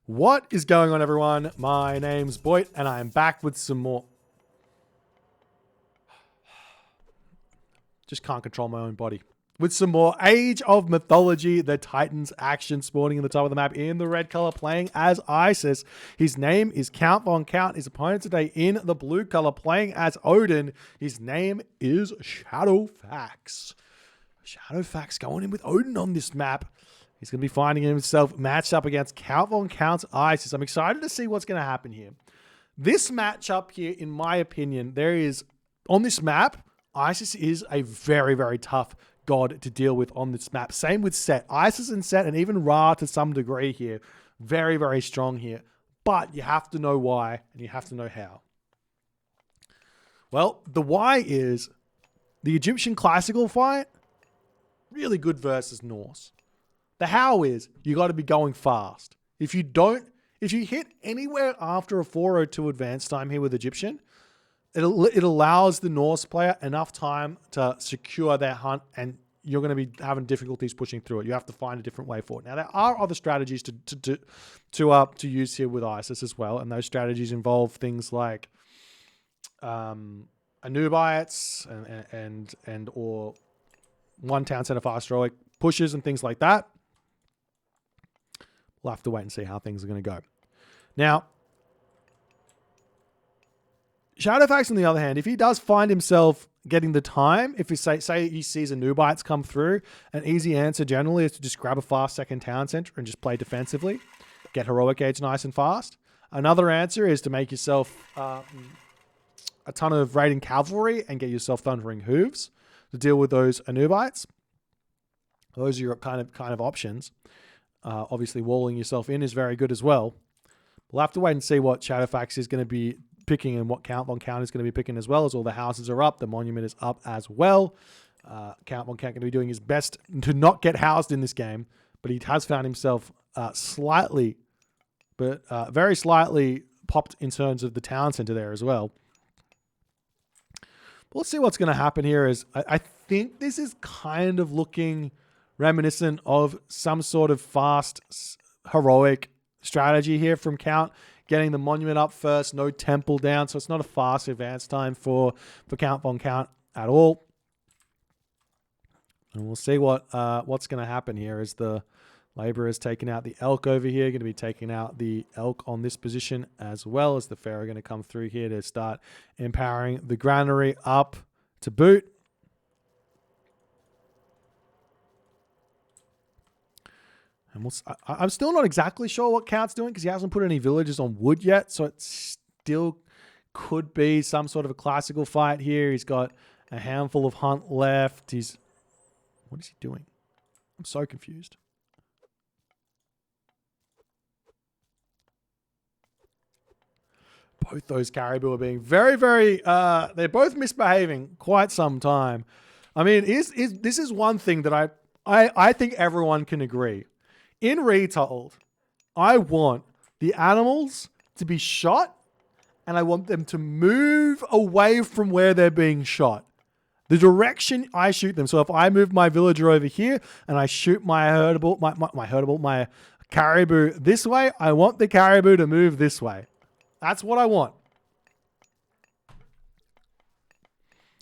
What is going on, everyone? My name's Boit, and I'm back with some more... Just can't control my own body. With some more Age of Mythology, the Titans action spawning in the top of the map in the red color, playing as Isis. His name is Count Von Count. His opponent today in the blue color, playing as Odin. His name is Shadowfaxx. Shadowfaxx going in with Odin on this map. He's going to be finding himself matched up against Count Von Count's Isis. I'm excited to see what's going to happen here. This matchup here, in my opinion, on this map, Isis is a very, very tough god to deal with on this map. Same with Set. Isis and Set, and even Ra to some degree here. Very, very strong here. But you have to know why, and you have to know how. Well, the why is the Egyptian classical fight, really good versus Norse. The how is you got to be going fast. If you hit anywhere after a 402 advance time here with Egyptian, it allows the Norse player enough time to secure their hunt, and you're going to be having difficulties pushing through it. You have to find a different way forward. Now, there are other strategies to use here with Isis as well, and those strategies involve things like Anubites and or one town center fast heroic pushes and things like that. We'll have to wait and see how things are going to go. Now, Shadowfaxx, on the other hand, if he does find himself getting the time, if he say he sees Anubites come through, an easy answer generally is to just grab a fast second town center and just play defensively, get heroic age nice and fast. Another answer is to make yourself a ton of raiding cavalry and get yourself thundering hooves to deal with those Anubites. Those are your kind of options. Obviously, walling yourself in is very good as well. We'll have to wait and see what Shadowfaxx is going to be picking and what Count Von Count is going to be picking as well, as all the houses are up. The monument is up as well. Count Von Count going to be doing his best to not get housed in this game, but he has found himself very slightly popped in terms of the town center there as well. But let's see what's going to happen here. I think this is kind of looking reminiscent of some sort of fast heroic strategy here from Count, getting the monument up first, no temple down, so it's not a fast advance time for Count Von Count at all. And we'll see what's going to happen here as the laborers taking out the elk over here, going to be taking out the elk on this position as well, as the pharaoh going to come through here to start empowering the granary up to boot. And I'm still not exactly sure what Count's doing because he hasn't put any villagers on wood yet. So it still could be some sort of a classical fight here. He's got a handful of hunt left. What is he doing? I'm so confused. Both those caribou are being very, very... they're both misbehaving quite some time. I mean, this is one thing that I think everyone can agree. In Retold, I want the animals to be shot, and I want them to move away from where they're being shot. The direction I shoot them. So if I move my villager over here and I shoot my caribou this way, I want the caribou to move this way. That's what I want.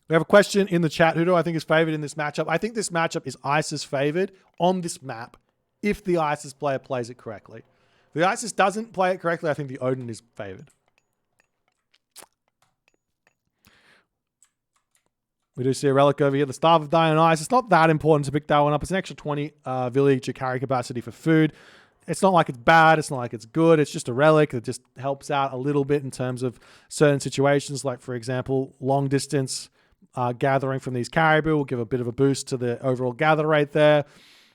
We have a question in the chat. Who do I think is favored in this matchup? I think this matchup is Isis favored on this map, if the Isis player plays it correctly. If the Isis doesn't play it correctly, I think the Odin is favored. We do see a relic over here, the Staff of Dionysus. It's not that important to pick that one up. It's an extra 20 villager carry capacity for food. It's not like it's bad. It's not like it's good. It's just a relic that just helps out a little bit in terms of certain situations. Like, for example, long distance gathering from these caribou will give a bit of a boost to the overall gather rate there.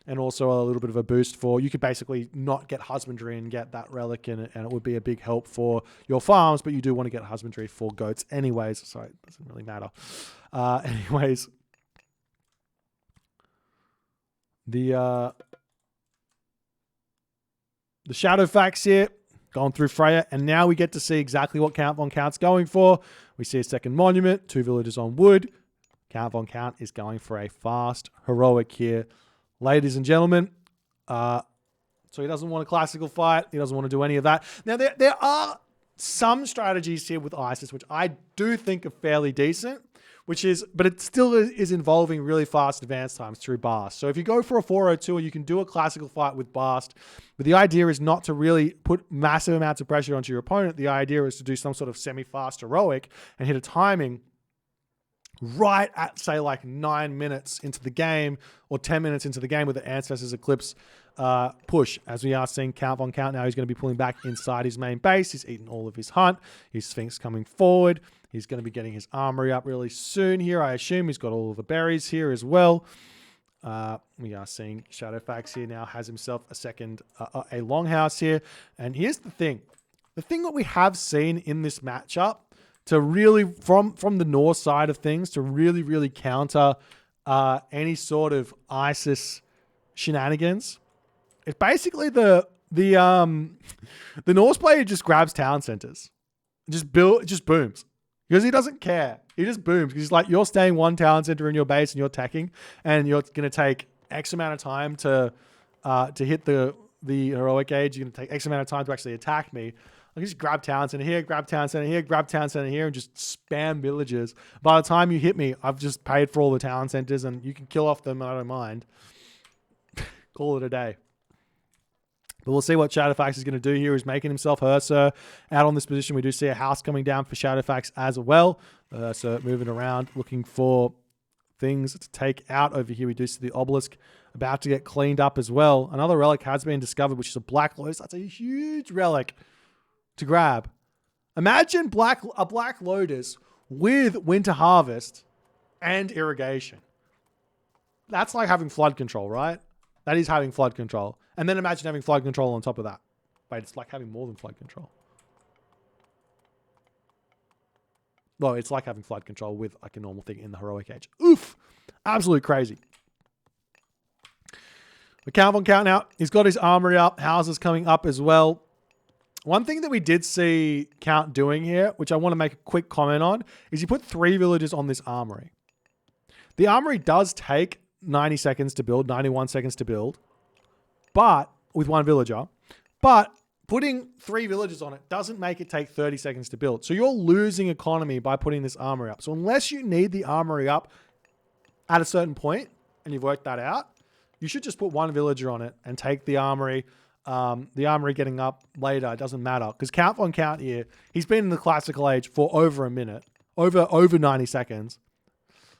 And also a little bit of a boost for, you could basically not get husbandry and get that relic in it, and it would be a big help for your farms, but you do want to get husbandry for goats anyways, so it doesn't really matter. Anyways, the Shadowfaxx here, going through Freya, and now we get to see exactly what Count Von Count's going for. We see a second monument, 2 villagers on wood. Count Von Count is going for a fast heroic here. Ladies and gentlemen, So he doesn't want a classical fight. He doesn't want to do any of that. Now, there are some strategies here with Isis, which I do think are fairly decent, but it still is involving really fast advance times through Bast. So if you go for a 402, you can do a classical fight with Bast, but the idea is not to really put massive amounts of pressure onto your opponent. The idea is to do some sort of semi-fast heroic and hit a timing right at, say, like 9 minutes into the game or 10 minutes into the game with the Ancestors Eclipse push. As we are seeing Count Von Count now, he's going to be pulling back inside his main base. He's eaten all of his hunt. His Sphinx coming forward. He's going to be getting his armory up really soon here. I assume he's got all of the berries here as well. We are seeing Shadowfaxx here now has himself a second, a longhouse here. And here's the thing. The thing that we have seen in this matchup to really, from the North side of things, to really counter any sort of Isis shenanigans, it's basically the Norse player just grabs town centers. Just booms. Because he doesn't care. He just booms. Because he's like, you're staying one town center in your base and you're attacking, and you're going to take X amount of time to hit the heroic age. You're going to take X amount of time to actually attack me. I can just grab town center here, grab town center here, grab town center here, and just spam villages. By the time you hit me, I've just paid for all the town centers, and you can kill off them. I don't mind. Call it a day. But we'll see what Shadowfaxx is going to do here. He's making himself Herser out on this position. We do see a house coming down for Shadowfaxx as well. So moving around, looking for things to take out. Over here, we do see the obelisk about to get cleaned up as well. Another relic has been discovered, which is a Black Lotus. That's a huge relic to grab. Imagine a Black Lotus with Winter Harvest and irrigation. That's like having flood control, right? That is having flood control. And then imagine having flood control on top of that. Wait, it's like having more than flood control. Well, it's like having flood control with like a normal thing in the heroic age. Oof! Absolute crazy. The Count Von Count now, he's got his armory up, houses coming up as well. One thing that we did see Count doing here, which I want to make a quick comment on, is he put 3 villages on this armory. The armory does take 90 seconds to build, 91 seconds to build, but with 1 villager. But putting 3 villages on it doesn't make it take 30 seconds to build. So you're losing economy by putting this armory up. So unless you need the armory up at a certain point, and you've worked that out, you should just put 1 villager on it and take the armory. The armory getting up later, it doesn't matter. Because Count Von Count here, he's been in the classical age for over a minute, over 90 seconds.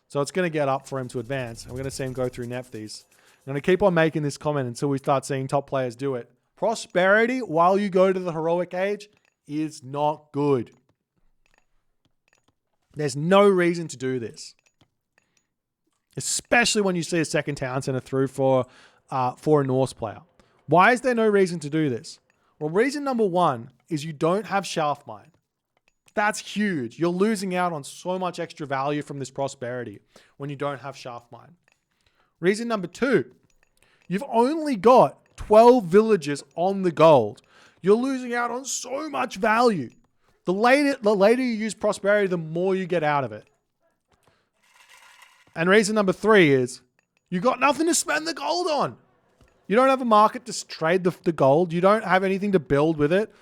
So it's going to get up for him to advance. And we're going to see him go through Nephthys. I'm going to keep on making this comment until we start seeing top players do it. Prosperity, while you go to the heroic age, is not good. There's no reason to do this. Especially when you see a second town center through for a Norse player. Why is there no reason to do this? Well, reason number 1 is you don't have Shaft Mine. That's huge. You're losing out on so much extra value from this prosperity when you don't have Shaft Mine. Reason number 2, you've only got 12 villages on the gold. You're losing out on so much value. The later you use prosperity, the more you get out of it. And reason number 3 is you got nothing to spend the gold on. You don't have a market to trade the gold. You don't have anything to build with it.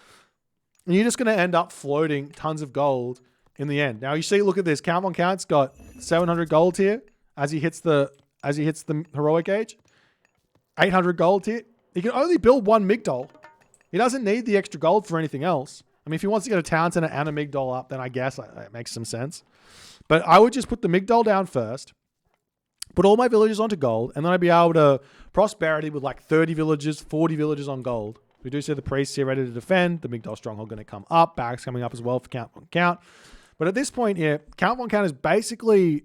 And you're just going to end up floating tons of gold in the end. Now you see, look at this. Count Von Count's got 700 gold here as he hits the heroic age. 800 gold here. He can only build 1 Migdol. He doesn't need the extra gold for anything else. I mean, if he wants to get a town center and a Migdol up, then I guess that makes some sense. But I would just put the Migdol down first, put all my villages onto gold, and then I'd be able to prosperity with like 30 villages, 40 villages on gold. We do see the priests here ready to defend. The Migdol Stronghold going to come up. Barracks coming up as well for Count Von Count. But at this point here, Count Von Count is basically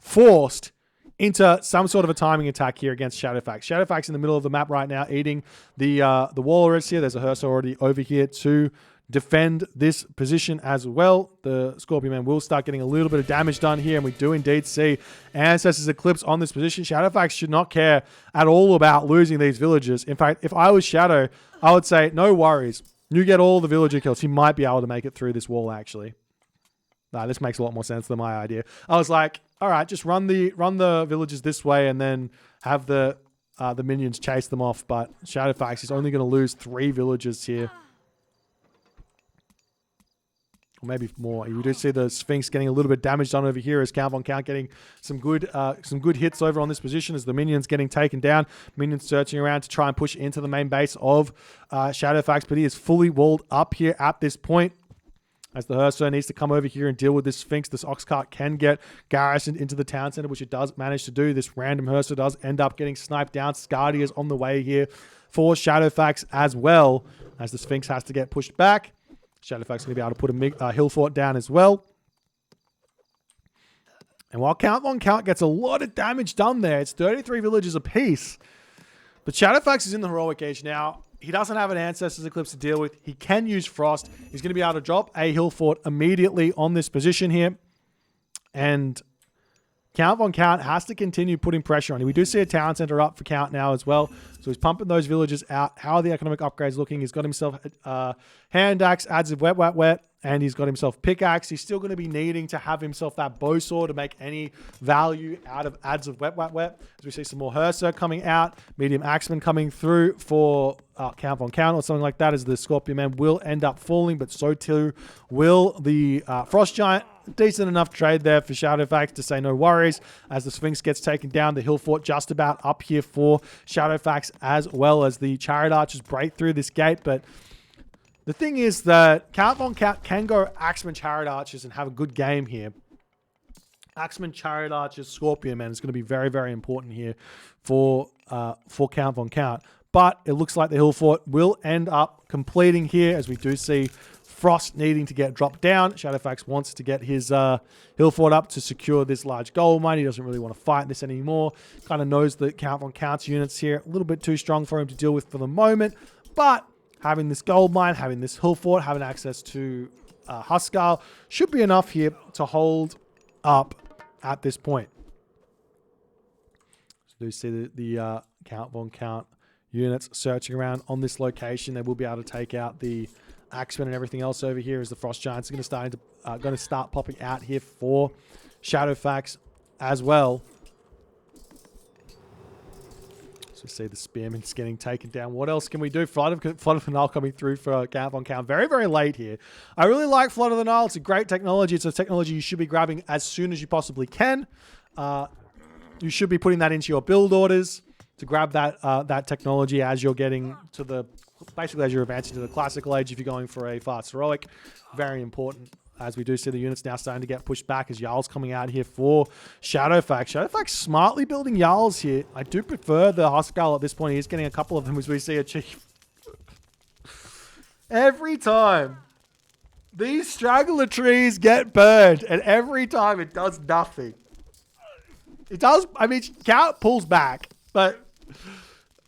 forced into some sort of a timing attack here against Shadowfaxx. Shadowfaxx in the middle of the map right now, eating the Walrus here. There's a Hearse already over here to defend this position as well. The Scorpion Man will start getting a little bit of damage done here, and we do indeed see Ancestors Eclipse on this position. Shadowfaxx should not care at all about losing these villages. In fact, if I was Shadow, I would say, no worries. You get all the villager kills. He might be able to make it through this wall, actually. Nah, this makes a lot more sense than my idea. I was like, all right, just run the villages this way and then have the the minions chase them off, but Shadowfaxx is only going to lose 3 villagers here. Or maybe more. We do see the Sphinx getting a little bit damage done over here as Count Von Count getting some good hits over on this position as the minions getting taken down. Minions searching around to try and push into the main base of Shadowfaxx, but he is fully walled up here at this point. As the Hearthstone needs to come over here and deal with this Sphinx, this Ox Cart can get garrisoned into the town center, which it does manage to do. This random Hearthstone does end up getting sniped down. Skadi is on the way here for Shadowfaxx as well, as the Sphinx has to get pushed back. Shadowfaxx is going to be able to put a hill fort down as well. And while Count Von Count gets a lot of damage done there, it's 33 villages apiece. But Shadowfaxx is in the heroic age now. He doesn't have an Ancestors Eclipse to deal with. He can use Frost. He's going to be able to drop a hill fort immediately on this position here. And Count Von Count has to continue putting pressure on him. We do see a town center up for Count now as well. So he's pumping those villagers out. How are the economic upgrades looking? He's got himself hand axe, adds of wet, and he's got himself pickaxe. He's still going to be needing to have himself that bow sword to make any value out of adds of wet. As we see some more Herser coming out, medium axeman coming through for Count Von Count or something like that, as the Scorpion Man will end up falling, but so too will the Frost Giant. Decent enough trade there for Shadowfaxx to say no worries. As the Sphinx gets taken down, the hill fort just about up here for Shadowfaxx, as well as the Chariot Archers break through this gate. But the thing is that Count Von Count can go Axeman Chariot Archers and have a good game here. Axeman Chariot Archers, Scorpion Man is going to be very, very important here for Count Von Count. But it looks like the hill fort will end up completing here, as we do see Frost needing to get dropped down. Shadowfaxx wants to get his hill fort up to secure this large gold mine. He doesn't really want to fight this anymore. Kind of knows that Count Von Count's units here a little bit too strong for him to deal with for the moment. But having this gold mine, having this hill fort, having access to Huskar should be enough here to hold up at this point. So you see the Count Von Count units searching around on this location. They will be able to take out the Axemen and everything else over here, as the Frost Giants are going to start popping out here for Shadowfaxx as well. So we see the Spearman's getting taken down. What else can we do? Flood of the Nile coming through for Count Von Count. Very, very late here. I really like Flood of the Nile. It's a great technology. It's a technology you should be grabbing as soon as you possibly can. You should be putting that into your build orders to grab that technology as you're getting to the, basically as you're advancing to the classical age. If you're going for a fast heroic, very important. As we do see the units now starting to get pushed back as Jarl's coming out here for Shadowfaxx. Shadowfaxx smartly building Jarls here. I do prefer the Huskar at this point. He's getting a couple of them as we see a chief. Every time these straggler trees get burned, and every time it does nothing. It does, I mean, Count pulls back, but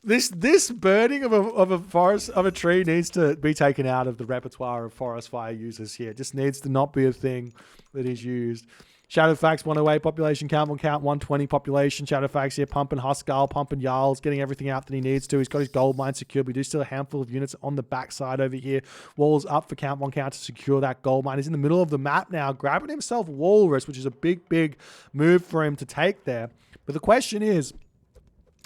this burning of a forest, of a tree, needs to be taken out of the repertoire of forest fire users here. It just needs to not be a thing that is used. Shadowfaxx 108 population, Count Von Count 120 population. Shadowfaxx here pumping Huskar, pumping Jarls, getting everything out that he needs to. He's got his gold mine secured. We do still a handful of units on the backside over here. Walls up for Count Von Count to secure that gold mine. He's in the middle of the map now, grabbing himself Walrus, which is a big, big move for him to take there. But the question is,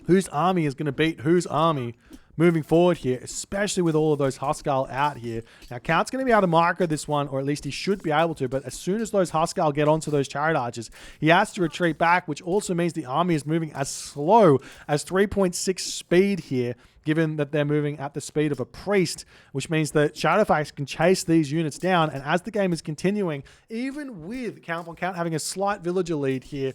whose army is going to beat whose army moving forward here, especially with all of those Huskar out here. Now, Count's going to be able to marker this one, or at least he should be able to, but as soon as those Huskar get onto those Chariot Archers, he has to retreat back, which also means the army is moving as slow as 3.6 speed here, given that they're moving at the speed of a priest, which means that Shadowfaxx can chase these units down, and as the game is continuing, even with Count Von Count having a slight villager lead here,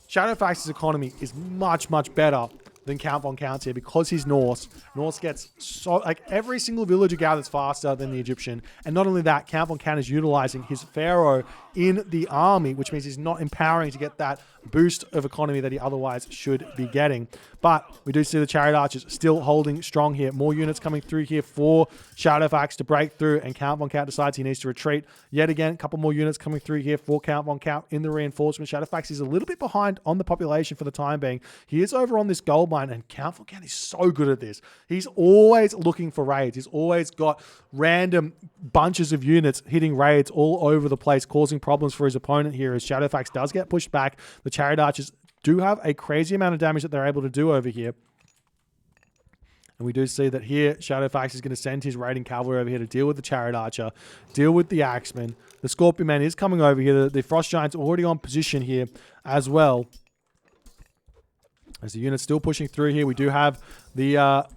Shadowfaxx's economy is much, much better than Count Von Count's here because he's Norse. Norse gets so, like, every single villager gathers faster than the Egyptian. And not only that, Count Von Count is utilizing his Pharaoh in the army, which means he's not empowering to get that boost of economy that he otherwise should be getting. But we do see the Chariot Archers still holding strong here. More units coming through here for Shadowfaxx to break through, and Count Von Count decides he needs to retreat. Yet again, a couple more units coming through here for Count Von Count in the reinforcement. Shadowfaxx is a little bit behind on the population for the time being. He is over on this gold mine, and Count Von Count is so good at this. He's always looking for raids. He's always got random bunches of units hitting raids all over the place, causing problems for his opponent here as Shadowfaxx does get pushed back. The Chariot Archers do have a crazy amount of damage that they're able to do over here. And we do see that here, Shadowfaxx is going to send his raiding cavalry over here to deal with the Chariot Archer, deal with the Axeman. The Scorpion Man is coming over here. The Frost Giant's already on position here as well. As the unit's still pushing through here, we do have the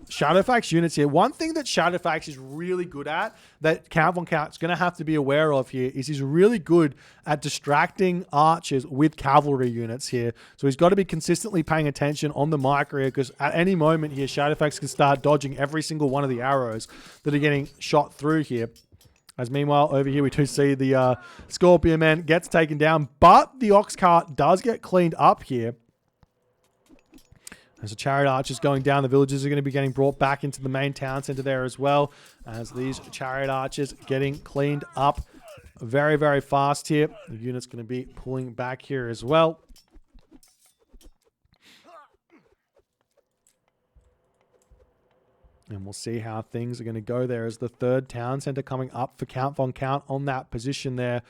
Shadowfaxx units here. One thing that Shadowfaxx is really good at, that Count Von Count's going to have to be aware of here, is he's really good at distracting archers with cavalry units here. So he's got to be consistently paying attention on the micro here, because at any moment here, Shadowfaxx can start dodging every single one of the arrows that are getting shot through here. As meanwhile, over here, we do see the Scorpion Man gets taken down, but the Ox Cart does get cleaned up here. As the Chariot Archers going down, the villagers are going to be getting brought back into the main town center there as well. As these Chariot Archers getting cleaned up very, very fast here. The unit's going to be pulling back here as well. And we'll see how things are going to go there as the third town center coming up for Count Von Count on that position there.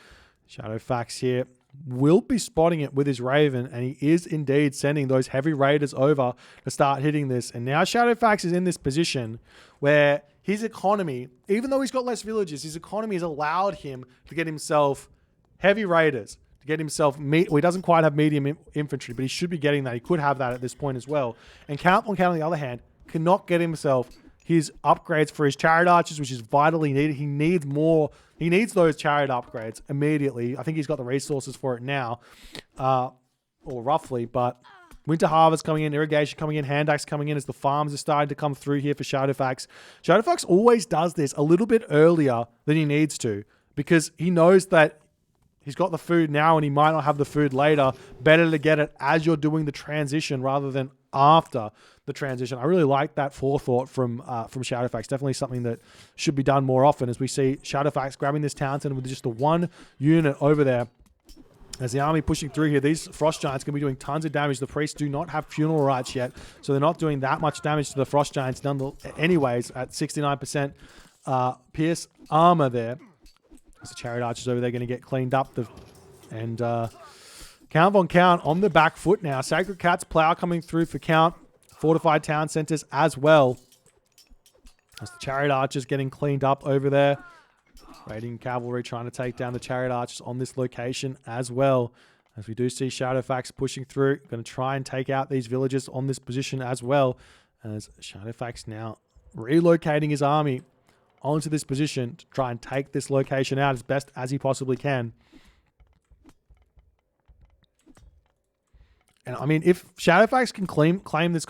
Shadowfaxx here will be spotting it with his Raven, and he is indeed sending those heavy raiders over to start hitting this. And now Shadowfaxx is in this position where his economy, even though he's got less villages, his economy has allowed him to get himself heavy raiders, to get himself well, he doesn't quite have medium infantry, but he should be getting that. He could have that at this point as well. And Count Von Count, on the other hand, cannot get himself his upgrades for his Chariot Archers, which is vitally needed. He needs more. He needs those Chariot upgrades immediately. I think he's got the resources for it now, or roughly. But Winter Harvest coming in, Irrigation coming in, Hand Axe coming in as the farms are starting to come through here for Shadowfaxx. Shadowfaxx always does this a little bit earlier than he needs to, because he knows that he's got the food now and he might not have the food later. Better to get it as you're doing the transition rather than after the transition. I really like that forethought from Shadowfaxx. Definitely something that should be done more often, as we see Shadowfaxx grabbing this town center with just the one unit over there. As the army pushing through here, these Frost Giants going to be doing tons of damage. The priests do not have funeral rites yet, so they're not doing that much damage to the Frost Giants anyways at 69% pierce armor there. As the Chariot Archers over there going to get cleaned up. Count Von Count on the back foot now. Sacred Cat's Plow coming through for Count. Fortified town centers as well. As the Chariot Archers getting cleaned up over there. Raiding cavalry trying to take down the Chariot Archers on this location as well. As we do see Shadowfaxx pushing through. Going to try and take out these villagers on this position as well. As Shadowfaxx now relocating his army onto this position to try and take this location out as best as he possibly can. And I mean, if Shadowfaxx can claim this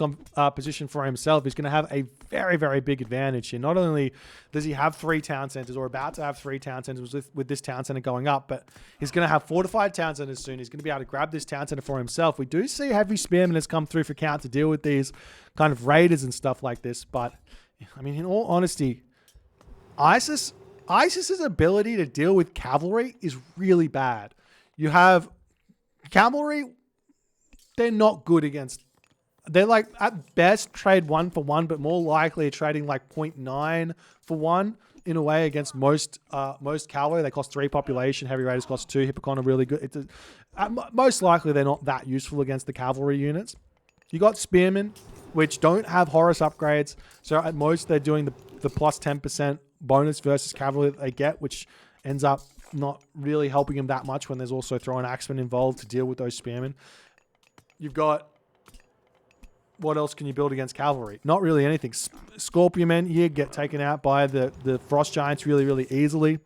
position for himself, he's going to have a very, very big advantage here. Not only does he have 3 town centers, or about to have 3 town centers with this town center going up, but he's going to have fortified town centers soon. He's going to be able to grab this town center for himself. We do see heavy spearmen has come through for Count to deal with these kind of raiders and stuff like this. But, I mean, in all honesty, ISIS's ability to deal with cavalry is really bad. You have cavalry. They're not good against. They're like at best trade 1 for 1, but more likely trading like 0.9 for 1 in a way against most cavalry. They cost 3 population. Heavy raiders cost 2. Hippocon are really good. Most likely they're not that useful against the cavalry units. You got spearmen, which don't have Horus upgrades, so at most they're doing the plus 10% bonus versus cavalry that they get, which ends up not really helping them that much when there's also throwing axemen involved to deal with those spearmen. You've got, what else can you build against cavalry? Not really anything. Scorpion men here get taken out by the Frost Giants really, really easily.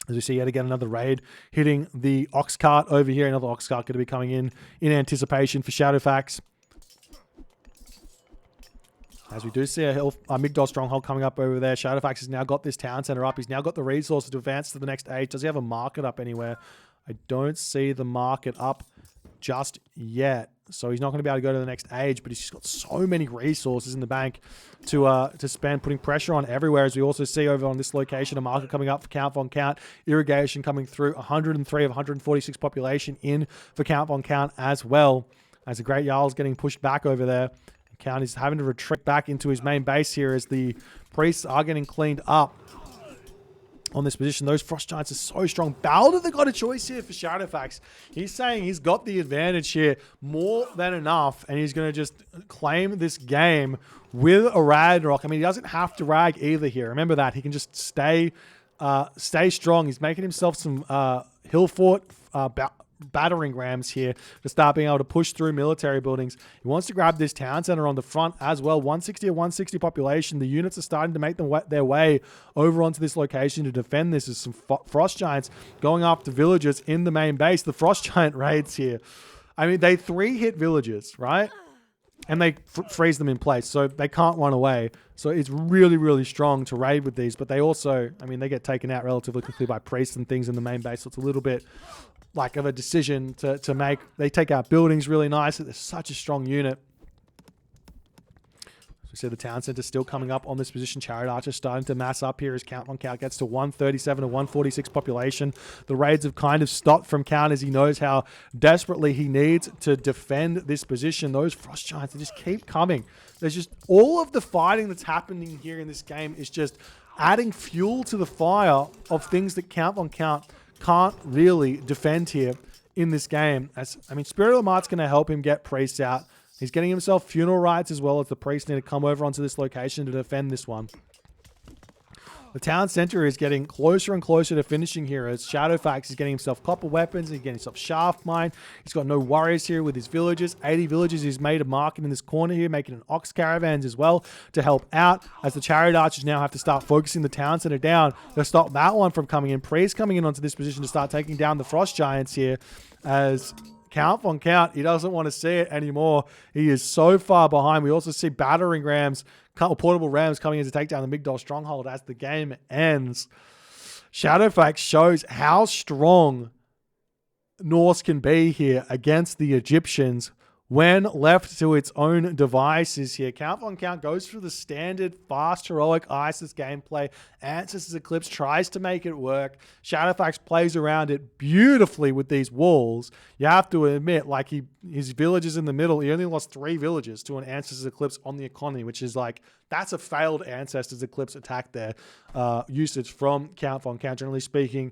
As we see yet again, another raid hitting the Ox Cart over here. Another Ox Cart going to be coming in anticipation for Shadowfaxx. As we do see a Migdol stronghold coming up over there. Shadowfaxx has now got this town center up. He's now got the resources to advance to the next age. Does he have a market up anywhere? I don't see the market up just yet, so he's not going to be able to go to the next age, but he's just got so many resources in the bank to spend, putting pressure on everywhere. As we also see over on this location, a market coming up for Count Von Count. Irrigation coming through, 103 of 146 population in for Count Von Count as well, as the Great Jarl is getting pushed back over there. Count is having to retreat back into his main base here as the priests are getting cleaned up. on this position. Those Frost Giants are so strong. Balder, they got a choice here for Shadowfaxx. He's saying he's got the advantage here more than enough, and he's going to just claim this game with a Ragnarok. I mean, he doesn't have to rag either here. Remember that. He can just stay strong. He's making himself some hill fort battering rams here to start being able to push through military buildings. He wants to grab this town center on the front as well. 160 or 160 population. The units are starting to make their way over onto this location to defend this. There's some Frost Giants going after villagers in the main base. The Frost Giant raids here. I mean, they 3-hit villagers, right? And they freeze them in place, so they can't run away. So it's really, really strong to raid with these. But they also, I mean, they get taken out relatively quickly by priests and things in the main base. So it's a little bit like of a decision to make. They take out buildings really nice. They're such a strong unit. So we see the town center still coming up on this position. Chariot Archer starting to mass up here as count on count gets to 137 to 146 population. The raids have kind of stopped from Count as he knows how desperately he needs to defend this position. Those Frost Giants, they just keep coming. There's just all of the fighting that's happening here in this game is just adding fuel to the fire of things that count on count can't really defend here in this game. I mean, Spirit of the Mart's going to help him get priests out. He's getting himself funeral rites as well as the priests need to come over onto this location to defend this one. The town center is getting closer and closer to finishing here as Shadowfaxx is getting himself copper weapons. He's getting himself shaft mine. He's got no worries here with his villagers. 80 villagers. He's made a market in this corner here, making an ox caravans as well to help out as the chariot archers now have to start focusing the town center down to stop that one from coming in. Priests coming in onto this position to start taking down the Frost Giants here as Count von Count, he doesn't want to see it anymore. He is so far behind. We also see battering rams, portable rams coming in to take down the Migdol stronghold as the game ends. Shadowfaxx shows how strong Norse can be here against the Egyptians when left to its own devices here. Count von Count goes through the standard fast heroic ISIS gameplay. Ancestors Eclipse tries to make it work. Shadowfaxx plays around it beautifully with these walls. You have to admit, like his villages in the middle, he only lost 3 villages to an Ancestors Eclipse on the economy, which is like, that's a failed Ancestors Eclipse attack there. Usage from Count von Count. Generally speaking,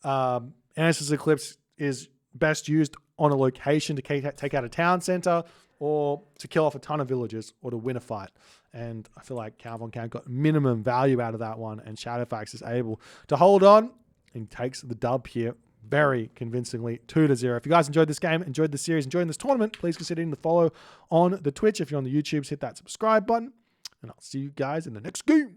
Ancestors Eclipse is best used on a location to take out a town center or to kill off a ton of villagers or to win a fight. And I feel like Count von Count got minimum value out of that one, and Shadowfaxx is able to hold on and takes the dub here very convincingly, 2-0. If you guys enjoyed this game, enjoyed the series, enjoying this tournament, please consider hitting the follow on the Twitch. If you're on the YouTubes, hit that subscribe button, and I'll see you guys in the next game.